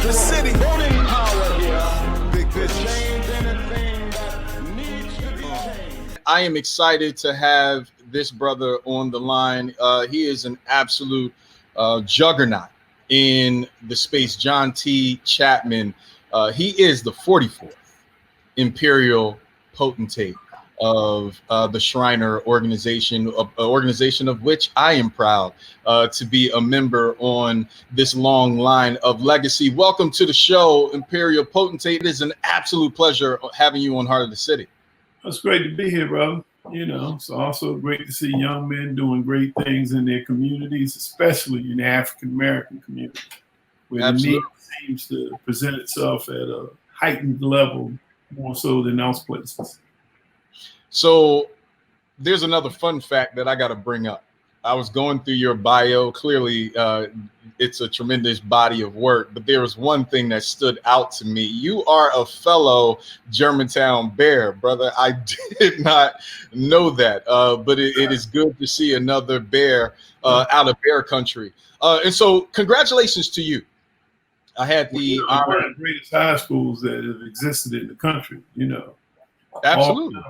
The city. Voting power here. Big business. Change anything that needs to be changed. I am excited to have this brother on the line. He is an absolute juggernaut in the space. John T. Chapman. He is the 44th Imperial Potentate of the Shriner organization, an organization of which I am proud to be a member on this long line of legacy. Welcome to the show, Imperial Potentate. It is an absolute pleasure having you on Heart of the City. It's great to be here, brother. You know, it's also great to see young men doing great things in their communities, especially in the African American community, where the need seems to present itself at a heightened level more so than else places. So there's another fun fact that I got to bring up. I was going through your bio. Clearly, it's a tremendous body of work, but there was one thing that stood out to me. You are a fellow Germantown Bear, brother. I did not know that, but it is good to see another Bear out of Bear country. And so congratulations to you. I had the one of the greatest high schools that have existed in the country, you know. Absolutely.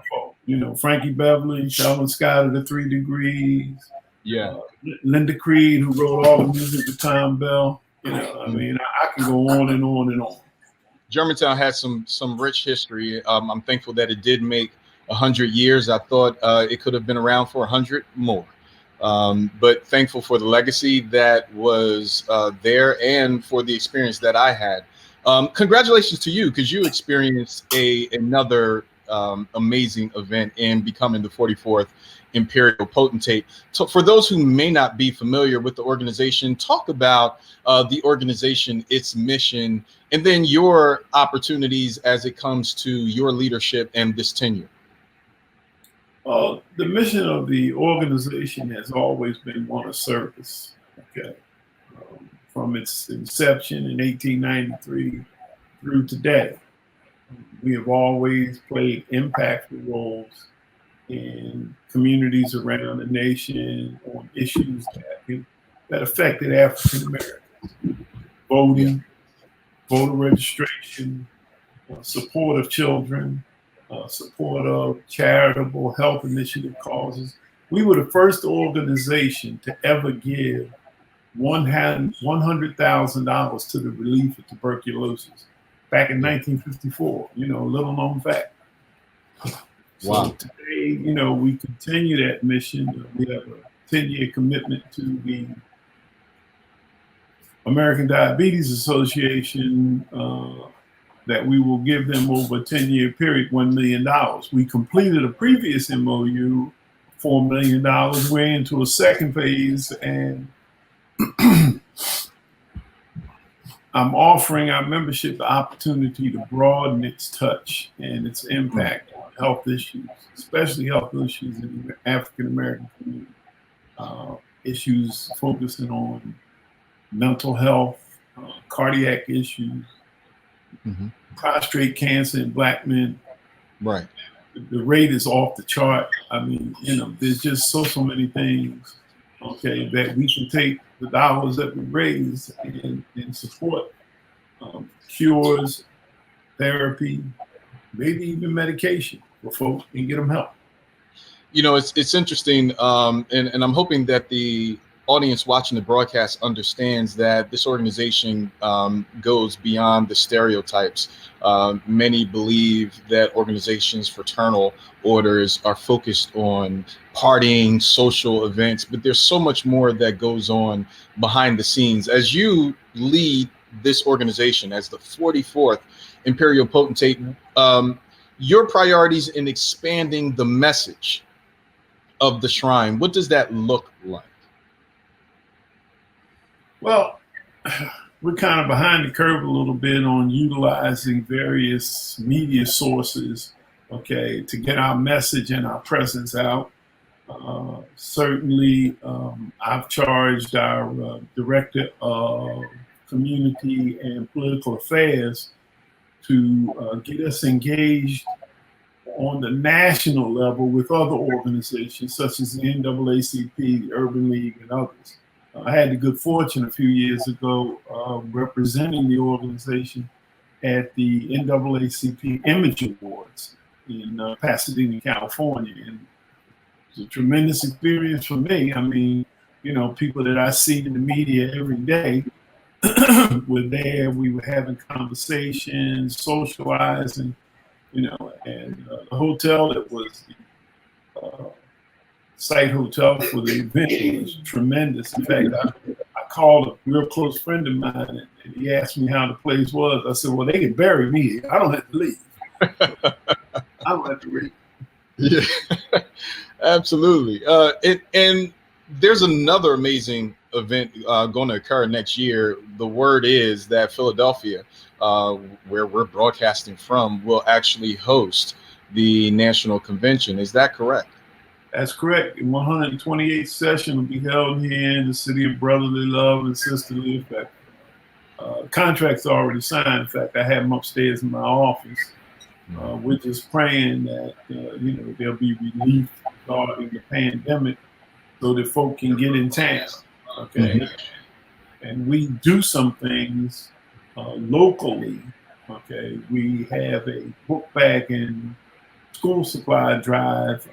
You know, Frankie Beverly, Sheldon Scott of the 3 Degrees. Yeah. Linda Creed, who wrote all the music with Tom Bell. You know, I mean, I can go on and on and on. Germantown has some rich history. I'm thankful that it did make 100 years. I thought it could have been around for 100 more. But thankful for the legacy that was there and for the experience that I had. Congratulations to you, because you experienced another amazing event in becoming the 44th Imperial Potentate. So for those who may not be familiar with the organization, talk about the organization, its mission, and then your opportunities as it comes to your leadership and this tenure. The mission of the organization has always been one of service. Okay, from its inception in 1893 through today, we have always played impactful roles in communities around the nation on issues that affected African Americans: voting, voter registration, support of children, support of charitable health initiative causes. We were the first organization to ever give $100,000 to the relief of tuberculosis back in 1954. You know, little known fact. Wow. So today, you know, we continue that mission. We have a 10-year commitment to the American Diabetes Association that we will give them over a 10-year period $1 million. We completed a previous MOU, $4 million. We're into a second phase, and I'm offering our membership the opportunity to broaden its touch and its impact on health issues, especially health issues in the African American community. Issues focusing on mental health, cardiac issues, prostate cancer in Black men. Right. The rate is off the chart. I mean, you know, there's just so many things, okay, that we can take the dollars that we raise and support cures, therapy, maybe even medication for folks and get them help. You know, it's interesting, and I'm hoping that the audience watching the broadcast understands that this organization goes beyond the stereotypes. Many believe that organizations, fraternal orders, are focused on partying, social events, but there's so much more that goes on behind the scenes. As you lead this organization as the 44th Imperial Potentate, your priorities in expanding the message of the Shrine, what does that look like? Well, we're kind of behind the curve a little bit on utilizing various media sources, okay, to get our message and our presence out. Certainly, I've charged our Director of Community and Political Affairs to get us engaged on the national level with other organizations such as the NAACP, the Urban League, and others. I had the good fortune a few years ago representing the organization at the NAACP Image Awards in Pasadena, California. And it's a tremendous experience for me. I mean, you know, people that I see in the media every day were there. We were having conversations, socializing, you know, and the hotel that was the site hotel for the event was tremendous. In fact, I called a real close friend of mine and he asked me how the place was. I said, well, they can bury me here. I don't have to leave. I don't have to leave. Yeah, absolutely. And there's another amazing event going to occur next year. The word is that Philadelphia, where we're broadcasting from, will actually host the national convention. Is that correct? That's correct. The 128th session will be held here in the city of brotherly love and sisterly affection. Contracts are already signed. In fact, I have them upstairs in my office. We're just praying that you know, there'll be relief regarding the pandemic so that folk can get in town. Okay, and we do some things locally. Okay, we have a book bag and school supply drive.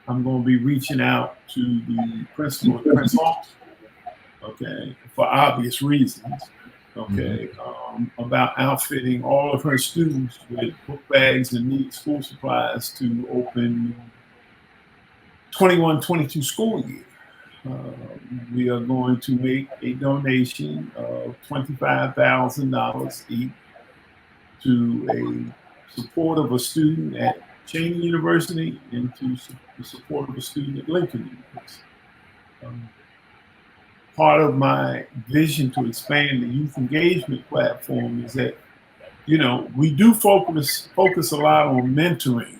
I'm going to be reaching out to the principal at Prince Hall, okay, for obvious reasons, okay, about outfitting all of her students with book bags and neat school supplies to open 21-22 school year. We are going to make a donation of $25,000 each to a support of a student at Cheney University and to the support of a student at Lincoln University. Part of my vision to expand the youth engagement platform is that, you know, we do focus a lot on mentoring.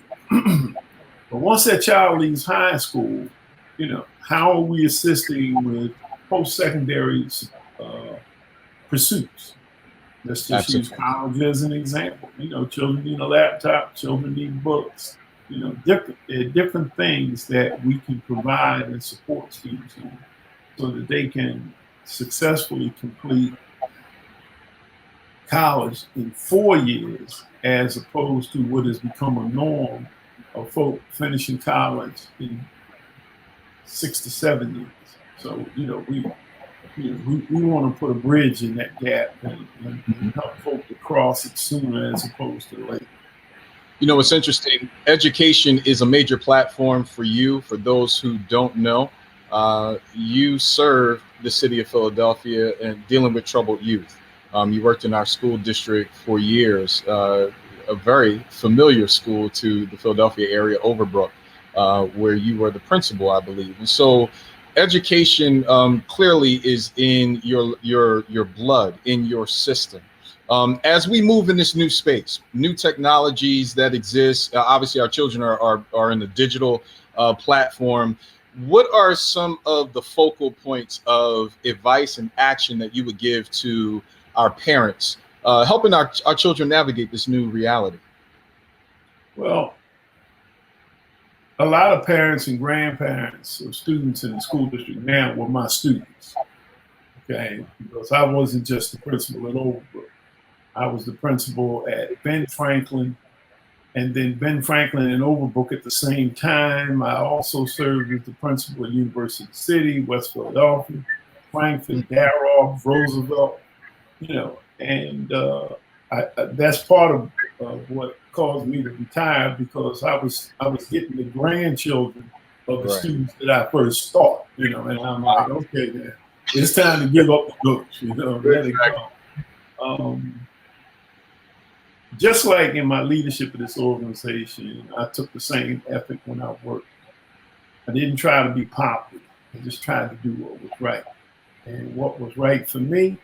But once that child leaves high school, you know, how are we assisting with post-secondary pursuits? Let's just use college as an example. You know, children need a laptop, children need books, you know, different things that we can provide and support students in so that they can successfully complete college in 4 years, as opposed to what has become a norm of folk finishing college in 6 to 7 years. So, you know, we want to put a bridge in that gap and help folk to cross it sooner as opposed to later. You know, what's interesting, education is a major platform for you. For those who don't know, you serve the city of Philadelphia and dealing with troubled youth. You worked in our school district for years, a very familiar school to the Philadelphia area, Overbrook, where you were the principal, I believe. And so education clearly is in your blood, in your system. As we move in this new space, new technologies that exist, obviously our children are in the digital platform. What are some of the focal points of advice and action that you would give to our parents, helping our children navigate this new reality? Well, a lot of parents and grandparents of students in the school district now were my students, okay? Because I wasn't just the principal at Overbrook. I was the principal at Ben Franklin, and then Ben Franklin and Overbrook at the same time. I also served as the principal at University City, West Philadelphia, Frankfurt, Daroff, Roosevelt, you know, and that's part of what caused me to retire, because I was getting the grandchildren of the students that I first taught, you know, and I'm like, okay, man, it's time to give up the ghost, you know, let it go. Just like in my leadership of this organization, I took the same ethic when I worked. I didn't try to be popular. I just tried to do what was right. And what was right for me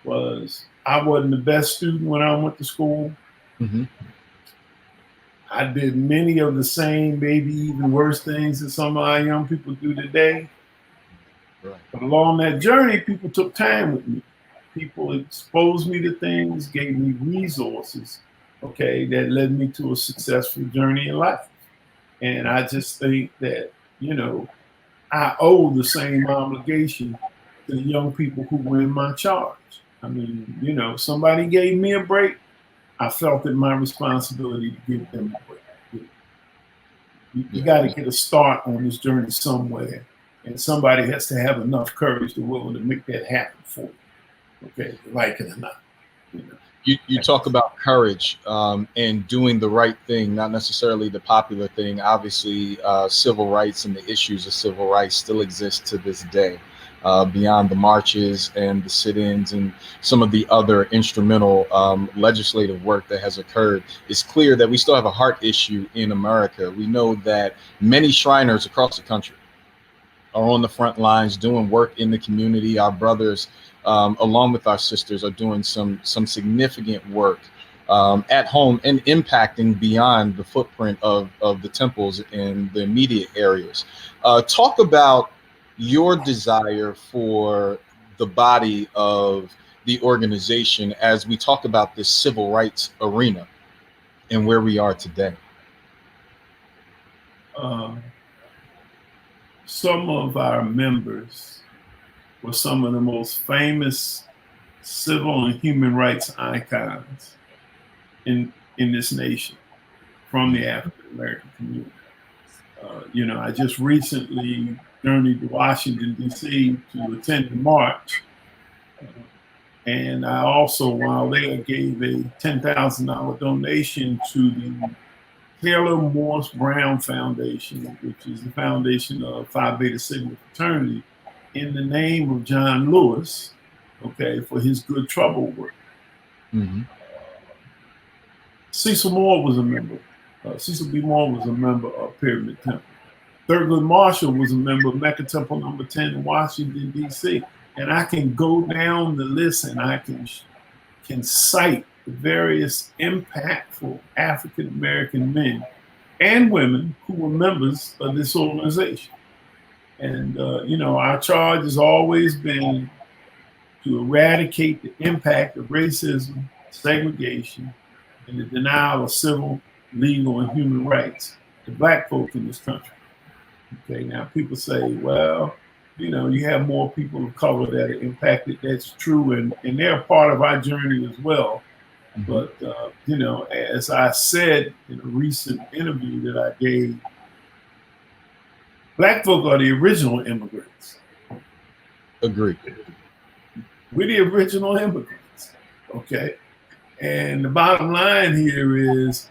was I wasn't the best student when I went to school. I did many of the same, maybe even worse things that some of our young people do today. But along that journey, people took time with me. People exposed me to things, gave me resources, okay, that led me to a successful journey in life. And I just think that, you know, I owe the same obligation to the young people who were in my charge. I mean, you know, somebody gave me a break. I felt it my responsibility to give them a break. You got to get a start on this journey somewhere, and somebody has to have enough courage to willing to make that happen for you. Okay, like it or not. You know. You talk about courage and doing the right thing, not necessarily the popular thing. Obviously, civil rights and the issues of civil rights still exist to this day, beyond the marches and the sit-ins and some of the other instrumental legislative work that has occurred. It's clear that we still have a heart issue in America. We know that many Shriners across the country are on the front lines doing work in the community. Our brothers, along with our sisters, are doing some significant work at home and impacting beyond the footprint of the temples in the immediate areas. Talk about your desire for the body of the organization as we talk about this civil rights arena and where we are today. Some of our members were some of the most famous civil and human rights icons in this nation from the African American community. You know, I just recently journeyed to Washington, D.C. to attend the march. And I also, while there, gave a $10,000 donation to the Taylor Morse Brown Foundation, which is the foundation of Phi Beta Sigma fraternity, in the name of John Lewis, okay, for his good trouble work. Mm-hmm. Cecil Moore was a member. Cecil B. Moore was a member of Pyramid Temple. Thurgood Marshall was a member of Mecca Temple number 10 in Washington, D.C. And I can go down the list and I can cite the various impactful African American men and women who were members of this organization. And, you know, our charge has always been to eradicate the impact of racism, segregation, and the denial of civil, legal, and human rights to Black folk in this country. Okay, now people say, well, you know, you have more people of color that are impacted. That's true, and they're a part of our journey as well. Mm-hmm. But, you know, as I said in a recent interview that I gave, Black folk are the original immigrants. Agreed. We're the original immigrants, okay? And the bottom line here is,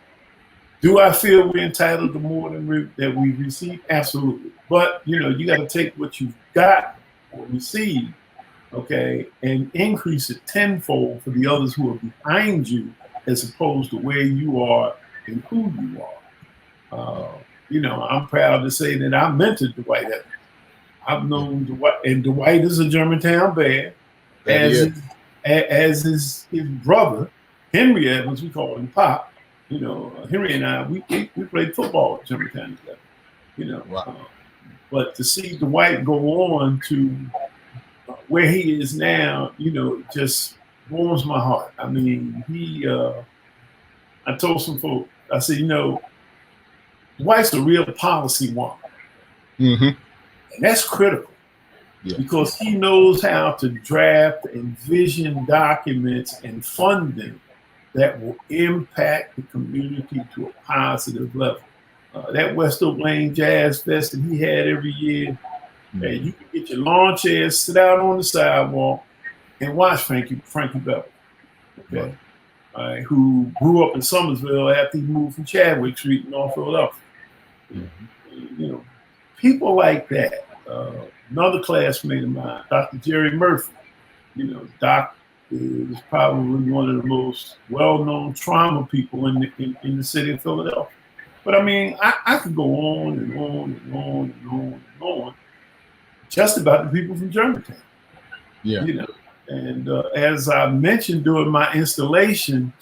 do I feel we're entitled to more than that we receive? Absolutely. But, you know, you got to take what you've got or received, okay, and increase it tenfold for the others who are behind you as opposed to where you are and who you are. You know, I'm proud to say that I mentored Dwight Evans. I've known Dwight, and Dwight is a Germantown Bear, as is his brother, Henry Evans, we call him Pop. You know, Henry and I, we played football at Germantown together, you know. Wow. But to see Dwight go on to where he is now, you know, just warms my heart. I mean, I told some folk, I said, you know, Dwight's a real policy wonk. Mm-hmm. And that's critical because he knows how to draft and vision documents and funding that will impact the community to a positive level. That West Oak Lane Jazz Fest that he had every year, and you can get your lawn chairs, sit out on the sidewalk, and watch Frankie Beverly, okay, who grew up in Somersville after he moved from Chadwick Street in North Philadelphia. Mm-hmm. You know, people like that. Another classmate of mine, Dr. Jerry Murphy. You know, Doc is probably one of the most well-known trauma people in the city of Philadelphia. But I mean, I could go on and on and on and on and on just about the people from Germantown. Yeah. You know, and as I mentioned during my installation,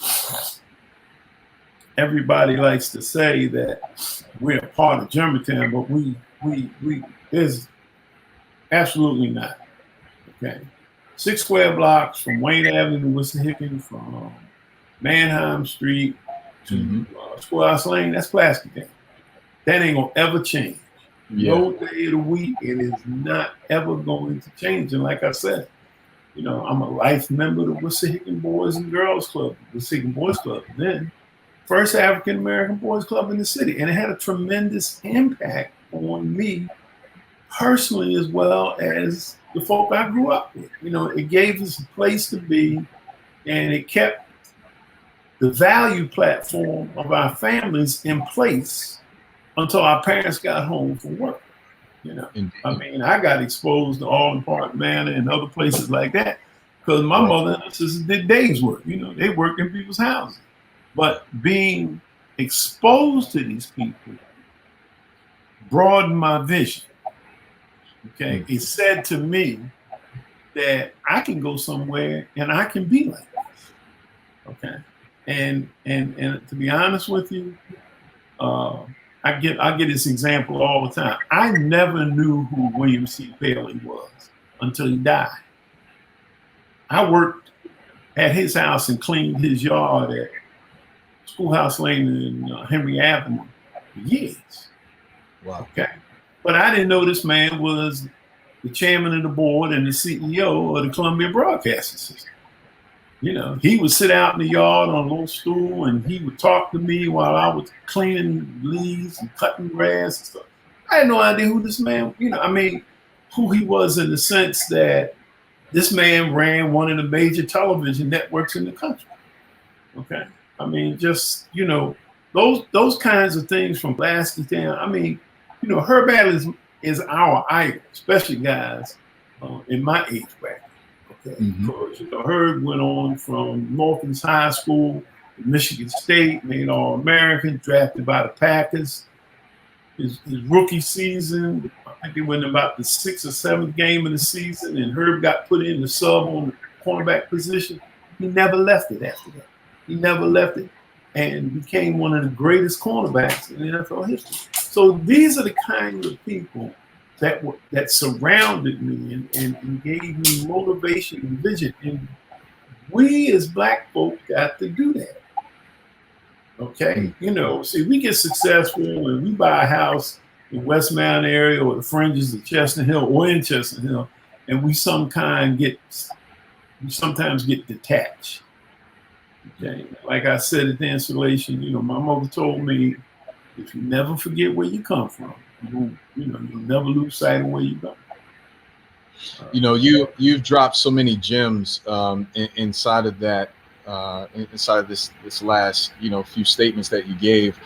everybody likes to say that we're a part of Germantown, but we is absolutely not. Okay. 6 square blocks from Wayne Avenue to Wissahickon, from Manheim Street to Schoolhouse Lane, that's Plastic Game. That ain't gonna ever change. Yeah. No day of the week. It is not ever going to change. And like I said, you know, I'm a life member of the Wissahickon Boys and Girls Club, Wissahickon Boys Club, then first African American boys club in the city. And it had a tremendous impact on me personally, as well as the folk I grew up with. You know, it gave us a place to be, and it kept the value platform of our families in place until our parents got home from work. You know, Indeed. I mean, I got exposed to Alden Park Manor and other places like that because my Right. mother and her sisters did days work. You know, they worked in people's houses. But being exposed to these people broadened my vision. Okay. It said to me that I can go somewhere and I can be like this. Okay. And to be honest with you, I get this example all the time. I never knew who William C. Paley was until he died. I worked at his house and cleaned his yard at Schoolhouse Lane and Henry Avenue for years. Wow. Okay. But I didn't know this man was the chairman of the board and the CEO of the Columbia Broadcasting System. You know, he would sit out in the yard on a little stool and he would talk to me while I was cleaning leaves and cutting grass and stuff. I had no idea who this man, you know, I mean, who he was in the sense that this man ran one of the major television networks in the country. Okay. I mean, just, you know, those kinds of things from Lasky Town. I mean, you know, Herb Adams is our idol, especially guys in my age bracket. Okay. Because, you know, Herb went on from Northlands High School to Michigan State, made All-American, drafted by the Packers. His rookie season, I think he went about the 6th or 7th game of the season, and Herb got put in the sub on the cornerback position. He never left it after that. He never left it and became one of the greatest cornerbacks in NFL history. So these are the kind of people that surrounded me and gave me motivation and vision. And we as Black folk got to do that. Okay, you know, see, we get successful and we buy a house in West Mountain area or the fringes of Chestnut Hill or in Chestnut Hill, and we sometimes get detached. Okay, like I said at the installation, you know, my mother told me, if you never forget where you come from, you'll never lose sight of where you go. You know, you've dropped so many gems inside of that. Inside of this last, you know, few statements that you gave.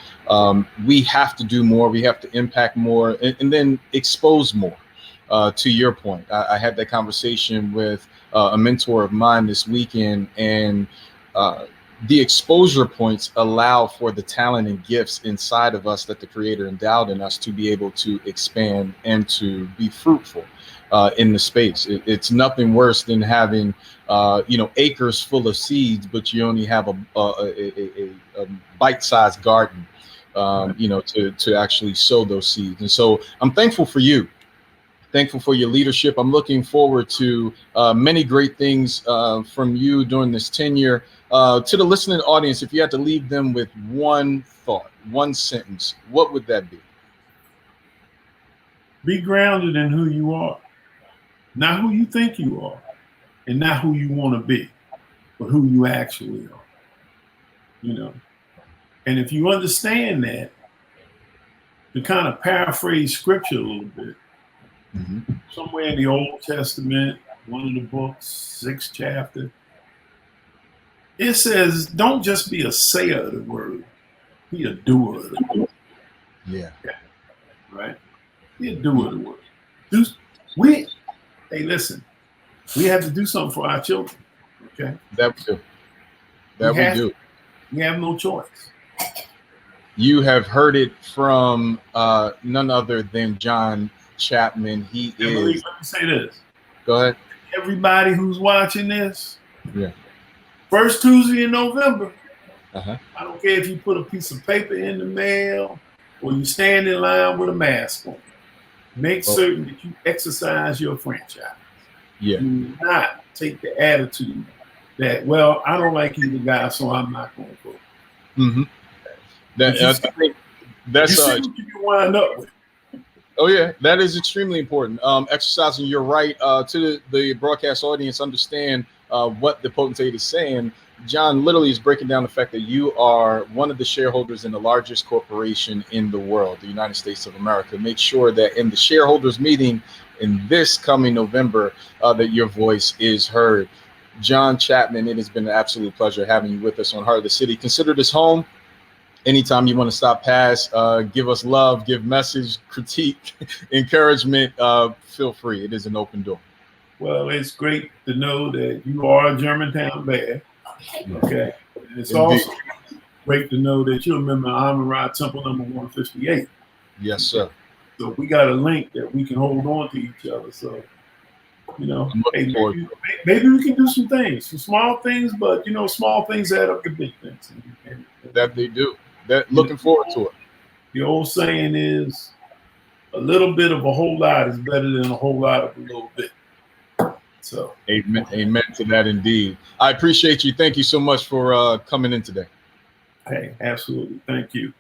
We have to do more. We have to impact more, and then expose more. To your point, I had that conversation with a mentor of mine this weekend, and the exposure points allow for the talent and gifts inside of us that the Creator endowed in us to be able to expand and to be fruitful in the space. It's nothing worse than having you know, acres full of seeds, but you only have a bite-sized garden, you know, to actually sow those seeds. And so I'm thankful for you. Thankful for your leadership. I'm looking forward to many great things from you during this tenure. To the listening audience, if you had to leave them with one thought, one sentence, what would that be? Be grounded in who you are, not who you think you are, and not who you want to be, but who you actually are. You know, and if you understand that, to kind of paraphrase scripture a little bit, somewhere in the Old Testament, one of the books, 6th chapter, it says, don't just be a sayer of the word, be a doer of the word. Yeah. Right? Be a doer of the word. Hey, listen, we have to do something for our children. Okay? That we do. That we do. We have no choice. You have heard it from none other than John Chapman. He Emily, is. let me say this. Go ahead. Everybody who's watching this, Yeah. first Tuesday in November, Uh-huh. I don't care if you put a piece of paper in the mail or you stand in line with a mask on. Make certain that you exercise your franchise. Yeah. Do not take the attitude that, well, I don't like either guy, so I'm not going to vote. That's you see what you can wind up with. Oh yeah, that is extremely important. Exercising your right to the broadcast audience, understand what the potentate is saying. John literally is breaking down the fact that you are one of the shareholders in the largest corporation in the world, the United States of America. Make sure that in the shareholders meeting in this coming November, that your voice is heard. John Chapman, it has been an absolute pleasure having you with us on Heart of the City. Consider this home. Anytime you want to stop past, give us love, give message, critique, encouragement, feel free. It is an open door. Well, it's great to know that you are a Germantown Bear. Okay. And it's Indeed. also great to know that you're a member of Amun-Ra Temple number 158. Yes, sir. So we got a link that we can hold on to each other. So, you know, hey, maybe we can do some things, some small things, but, you know, small things add up to big things. And that they do. That looking forward to it. The old saying is, a little bit of a whole lot is better than a whole lot of a little bit. So, amen to that indeed. I appreciate you. Thank you so much for coming in today. Hey, absolutely. Thank you.